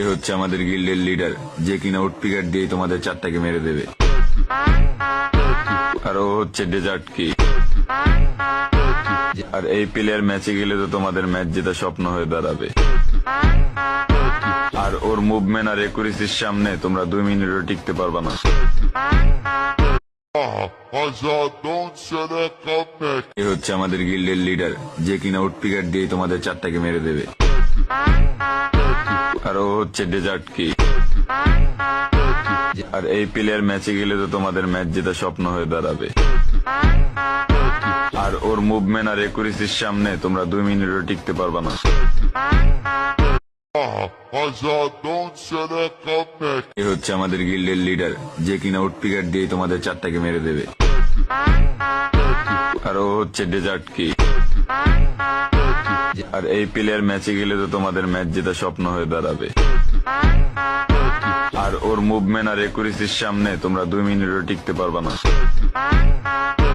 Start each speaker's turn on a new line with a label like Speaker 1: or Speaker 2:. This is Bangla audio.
Speaker 1: এ হচ্ছে আমাদের গিল্ডের লিডার, যে কিনা উড পিকার দিয়ে তোমাদের চারটাকে মেরে দেবে। আর ও হচ্ছে ডেজার্ট কি। আর এই প্লেয়ার ম্যাচে গেলে তো তোমাদের ম্যাচ জেতা স্বপ্ন হয়ে দাঁড়াবে। আর ওর মুভমেন্ট আর একুরেসির সামনে তোমরা 2 মিনিটও টিকতে পারবা না। এ হচ্ছে আমাদের গিল্ডের লিডার, যে কিনা উড পিকার দিয়ে তোমাদের চারটাকে মেরে দেবে। আর ও হচ্ছে ডেজার্ট কি। আর এই প্লেয়ার ম্যাচে গেলে তো তোমাদের ম্যাচ জেতা স্বপ্ন হয়ে দাঁড়াবে। আর ওর মুভমেন্ট আর একুরেসির সামনে তোমরা 2 মিনিটও টিকতে পারবা না। এ হচ্ছে আমাদের গিল্ডের লিডার, যে কিনা উড পিকার দিয়ে তোমাদের চারটাকে মেরে দেবে। আর ও হচ্ছে ডেজার্ট কি। আর এই প্লেয়ার ম্যাচে গেলে তো তোমাদের ম্যাচ জেতা স্বপ্ন হয়ে দাঁড়াবে। আর ওর মুভমেন্ট আর একুরেসির সামনে তোমরা 2 মিনিটও টিকতে পারবা না।